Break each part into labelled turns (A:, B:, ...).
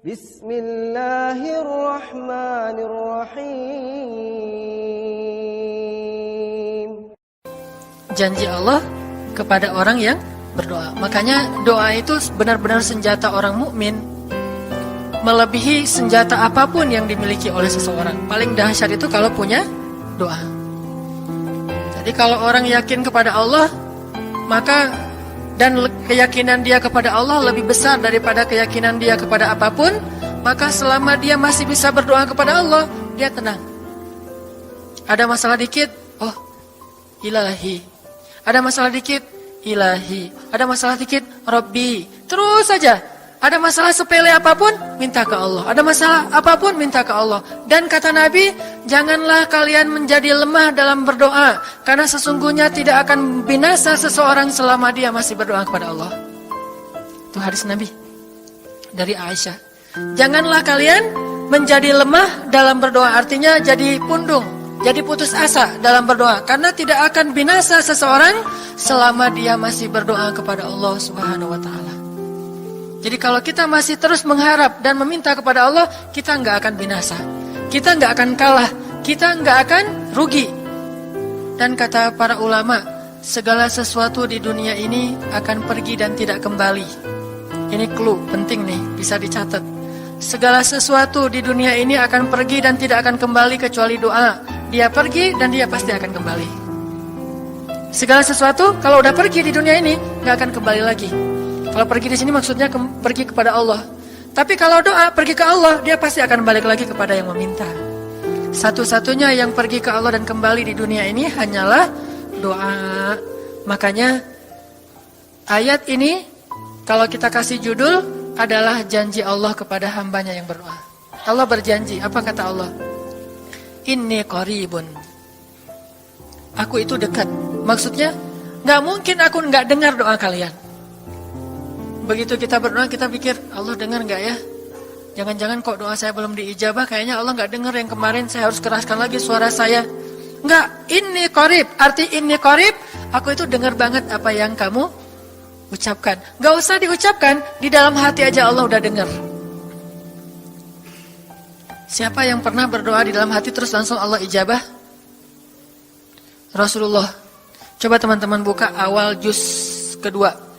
A: Bismillahirrahmanirrahim.
B: Janji Allah kepada orang yang berdoa. Makanya doa itu benar-benar senjata orang mukmin, melebihi senjata apapun yang dimiliki oleh seseorang. Paling dahsyat itu kalau punya doa. Jadi kalau orang yakin kepada Allah, maka dan keyakinan dia kepada Allah lebih besar daripada keyakinan dia kepada apapun, maka selama dia masih bisa berdoa kepada Allah, dia tenang. Ada masalah dikit, oh ilahi. Ada masalah dikit, ilahi. Ada masalah dikit, Rabbi. Terus saja. Ada masalah sepele apapun, minta ke Allah. Ada masalah apapun, minta ke Allah. Dan kata Nabi, janganlah kalian menjadi lemah dalam berdoa, karena sesungguhnya tidak akan binasa seseorang selama dia masih berdoa kepada Allah. Itu hadis Nabi dari Aisyah. Janganlah kalian menjadi lemah dalam berdoa, artinya jadi pundung, jadi putus asa dalam berdoa, karena tidak akan binasa seseorang selama dia masih berdoa kepada Allah Subhanahu wa taala. Jadi kalau kita masih terus mengharap dan meminta kepada Allah, kita nggak akan binasa, kita nggak akan kalah, kita nggak akan rugi. Dan kata para ulama, segala sesuatu di dunia ini akan pergi dan tidak kembali. Ini clue penting nih, bisa dicatat. Segala sesuatu di dunia ini akan pergi dan tidak akan kembali kecuali doa. Dia pergi dan dia pasti akan kembali. Segala sesuatu kalau udah pergi di dunia ini nggak akan kembali lagi. Kalau pergi di sini maksudnya pergi kepada Allah. Tapi kalau doa pergi ke Allah, dia pasti akan balik lagi kepada yang meminta. Satu-satunya yang pergi ke Allah dan kembali di dunia ini hanyalah doa. Makanya ayat ini kalau kita kasih judul adalah janji Allah kepada hambanya yang berdoa. Allah berjanji, apa kata Allah? Inni qaribun. Aku itu dekat. Maksudnya gak mungkin aku gak dengar doa kalian. Begitu kita berdoa, kita pikir, Allah dengar nggak ya? Jangan-jangan kok doa saya belum diijabah, kayaknya Allah nggak dengar yang kemarin, saya harus keraskan lagi suara saya. Nggak, ini qarib, arti ini qarib, aku itu dengar banget apa yang kamu ucapkan. Nggak usah diucapkan, di dalam hati aja Allah udah dengar. Siapa yang pernah berdoa di dalam hati terus langsung Allah ijabah? Rasulullah. Coba teman-teman buka awal juz kedua.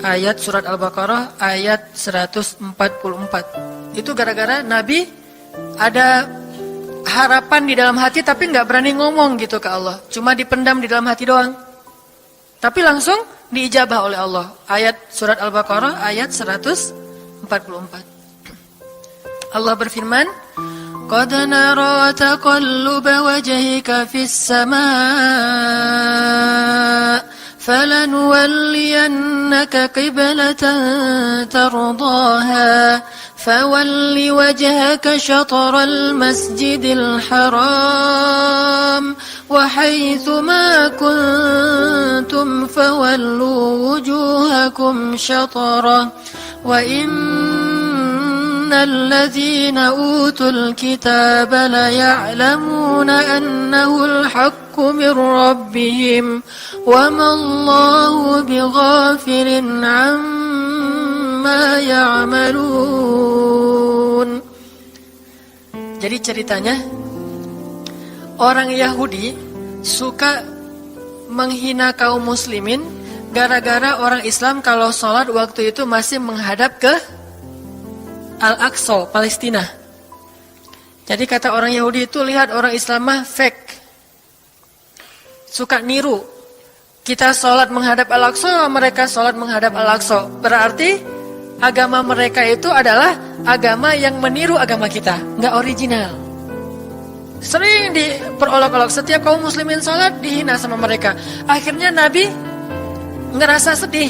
B: Ayat surat Al-Baqarah ayat 144. Itu gara-gara Nabi ada harapan di dalam hati tapi gak berani ngomong gitu ke Allah. Cuma dipendam di dalam hati doang. Tapi langsung diijabah oleh Allah. Ayat surat Al-Baqarah ayat 144. Allah berfirman, Qad nara taqalluba wajhika fis samaa فَلَنُوَلِّيَنَّكَ قِبْلَةً تَرْضَاهَا فَوَلِّ وَجْهَكَ شَطْرَ الْمَسْجِدِ الْحَرَامِ وَحَيْثُ مَا كُنْتُمْ فَوَلُّوا وُجُوهَكُمْ شَطْرَهُ وَإِنَّ الَّذِينَ أُوتُوا الْكِتَابَ لَيَعْلَمُونَ أَنَّهُ الْحَقُّ مِنْ رَبِّهِمْ وَمَا اللَّهُ بِغَافِلٍ عَمَّا يَعْمَلُونَ. Jadi ceritanya, orang Yahudi suka menghina kaum muslimin gara-gara orang Islam kalau sholat waktu itu masih menghadap ke Al-Aqsa, Palestina. Jadi kata orang Yahudi itu, lihat orang Islam mah fake, suka niru. Kita sholat menghadap Al-Aqsa, mereka sholat menghadap Al-Aqsa. Berarti agama mereka itu adalah agama yang meniru agama kita, nggak original. Sering diperolok-olok, setiap kaum muslimin sholat dihina sama mereka. Akhirnya Nabi ngerasa sedih.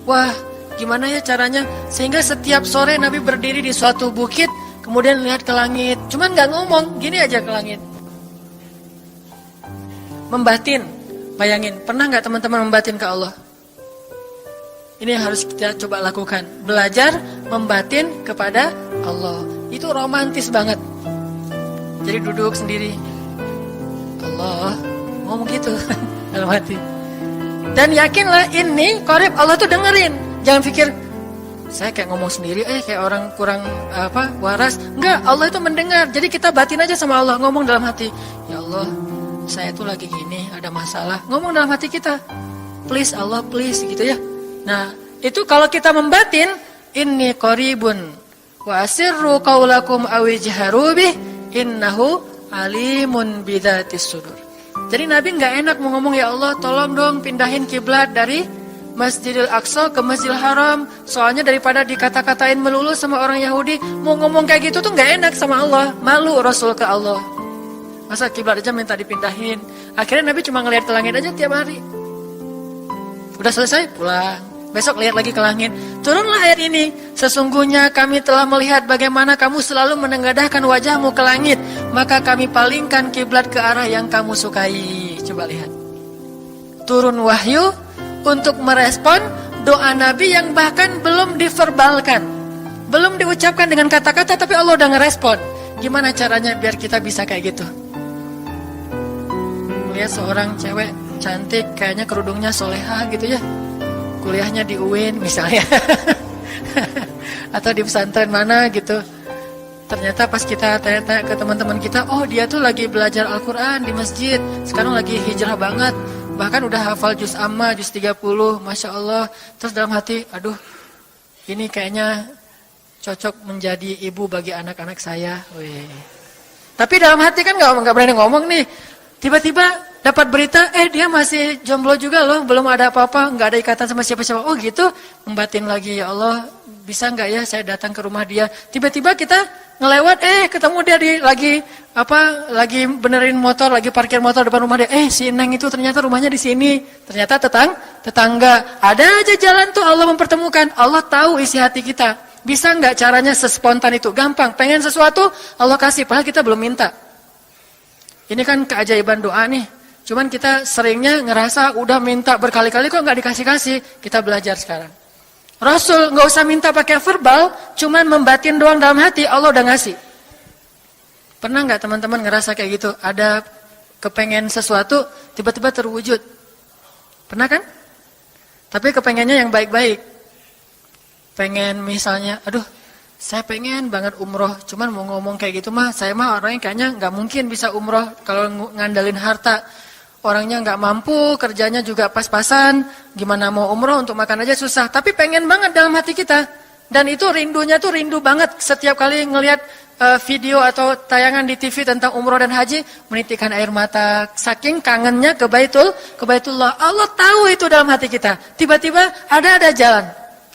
B: Wah, gimana ya caranya? Sehingga setiap sore Nabi berdiri di suatu bukit, kemudian lihat ke langit. Cuman nggak ngomong, gini aja ke langit. Membatin. Bayangin, pernah nggak teman-teman membatin ke Allah? Ini yang harus kita coba lakukan. Belajar membatin kepada Allah. Itu romantis banget. Jadi duduk sendiri. Allah, ngomong gitu dalam hati. Dan yakinlah ini qarib, Allah tuh dengerin. Jangan pikir saya kayak ngomong sendiri, kayak orang kurang waras. Enggak, Allah itu mendengar. Jadi kita batin aja sama Allah, ngomong dalam hati, ya Allah, saya tuh lagi gini, ada masalah. Ngomong dalam hati kita, please Allah, please, gitu ya. Nah, itu kalau kita membatin, inni qaribun wa asirru qaulakum aw ijharu bih innahu alimun bidzatis sudur. Jadi Nabi nggak enak mau ngomong, ya Allah, tolong dong pindahin kiblat dari Masjidil Aqsa ke Masjidil Haram. Soalnya daripada dikata-katain melulu sama orang Yahudi, mau ngomong kayak gitu tuh nggak enak sama Allah. Malu Rasul ke Allah. Masa kiblat aja minta dipindahin. Akhirnya Nabi cuma ngelihat ke langit aja tiap hari. Udah selesai, pulang. Besok lihat lagi ke langit. Turunlah ayat ini. Sesungguhnya kami telah melihat bagaimana kamu selalu menengadahkan wajahmu ke langit. Maka kami palingkan kiblat ke arah yang kamu sukai. Coba lihat. Turun wahyu untuk merespon doa Nabi yang bahkan belum diverbalkan. Belum diucapkan dengan kata-kata, tapi Allah udah ngerespon. Gimana caranya biar kita bisa kayak gitu? Lihat seorang cewek cantik, kayaknya kerudungnya solehah gitu ya. Kuliahnya di UIN misalnya. Atau di pesantren mana gitu. Ternyata pas kita tanya-tanya ke teman-teman kita, oh dia tuh lagi belajar Al-Quran di masjid. Sekarang lagi hijrah banget. Bahkan udah hafal juz amma, juz 30, Masya Allah. Terus dalam hati, aduh, ini kayaknya cocok menjadi ibu bagi anak-anak saya. Wih. Tapi dalam hati kan gak berani ngomong nih. Tiba-tiba dapat berita, dia masih jomblo juga loh, belum ada apa-apa, gak ada ikatan sama siapa-siapa. Oh gitu, membatin lagi, ya Allah, bisa gak ya saya datang ke rumah dia. Tiba-tiba kita ngelewat, ketemu dia lagi benerin motor, lagi parkir motor depan rumah dia. Si Neng itu ternyata rumahnya di sini. Ternyata tetangga. Ada aja jalan tuh Allah mempertemukan. Allah tahu isi hati kita. Bisa nggak caranya sespontan itu? Gampang. Pengen sesuatu, Allah kasih. Padahal kita belum minta. Ini kan keajaiban doa nih. Cuman kita seringnya ngerasa udah minta berkali-kali kok nggak dikasih-kasih. Kita belajar sekarang. Rasul nggak usah minta pakai verbal, cuman membatin doang dalam hati, Allah udah ngasih. Pernah nggak teman-teman ngerasa kayak gitu? Ada kepengen sesuatu, tiba-tiba terwujud. Pernah kan? Tapi kepengennya yang baik-baik. Pengen misalnya, aduh, saya pengen banget umroh, cuman mau ngomong kayak gitu mah, saya mah orangnya kayaknya nggak mungkin bisa umroh kalau ngandalin harta. Orangnya nggak mampu, kerjanya juga pas-pasan, gimana mau umroh untuk makan aja susah. Tapi pengen banget dalam hati kita. Dan itu rindunya tuh rindu banget. Setiap kali ngelihat video atau tayangan di TV tentang umroh dan haji, menitikkan air mata. Saking kangennya ke Baitullah. Allah tahu itu dalam hati kita. Tiba-tiba ada jalan.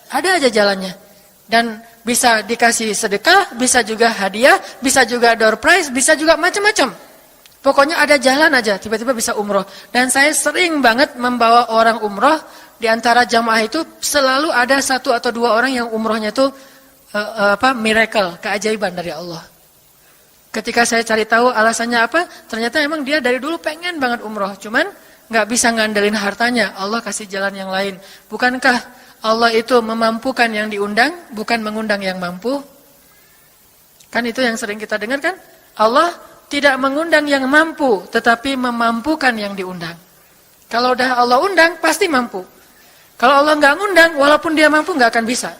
B: Ada aja jalannya. Dan bisa dikasih sedekah, bisa juga hadiah, bisa juga door prize, bisa juga macam-macam. Pokoknya ada jalan aja, tiba-tiba bisa umroh. Dan saya sering banget membawa orang umroh. Di antara jamaah itu selalu ada 1 atau 2 orang yang umrohnya itu miracle, keajaiban dari Allah. Ketika saya cari tahu alasannya apa, ternyata emang dia dari dulu pengen banget umroh. Cuman gak bisa ngandelin hartanya, Allah kasih jalan yang lain. Bukankah Allah itu memampukan yang diundang, bukan mengundang yang mampu? Kan itu yang sering kita dengar kan? Allah tidak mengundang yang mampu, tetapi memampukan yang diundang. Kalau udah Allah undang, pasti mampu. Kalau Allah nggak ngundang, walaupun dia mampu nggak akan bisa.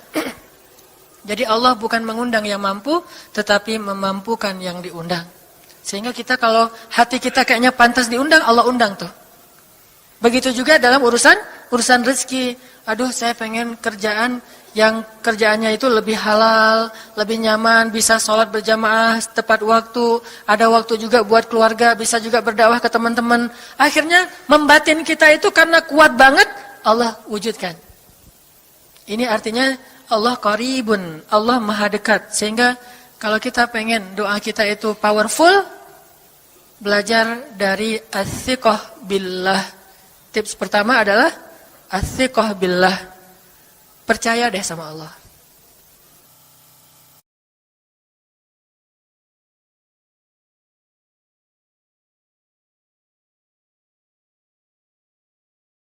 B: Jadi Allah bukan mengundang yang mampu, tetapi memampukan yang diundang. Sehingga kita kalau hati kita kayaknya pantas diundang, Allah undang tuh. Begitu juga dalam urusan rezeki. Aduh, saya pengen kerjaan yang kerjaannya itu lebih halal, lebih nyaman, bisa sholat berjamaah tepat waktu, ada waktu juga buat keluarga, bisa juga berdakwah ke teman-teman. Akhirnya membatin kita itu karena kuat banget, Allah wujudkan. Ini artinya Allah qaribun, Allah maha dekat. Sehingga kalau kita pengen doa kita itu powerful, belajar dari as-siqah billah. Tips pertama adalah as-siqah billah. Percaya deh sama Allah.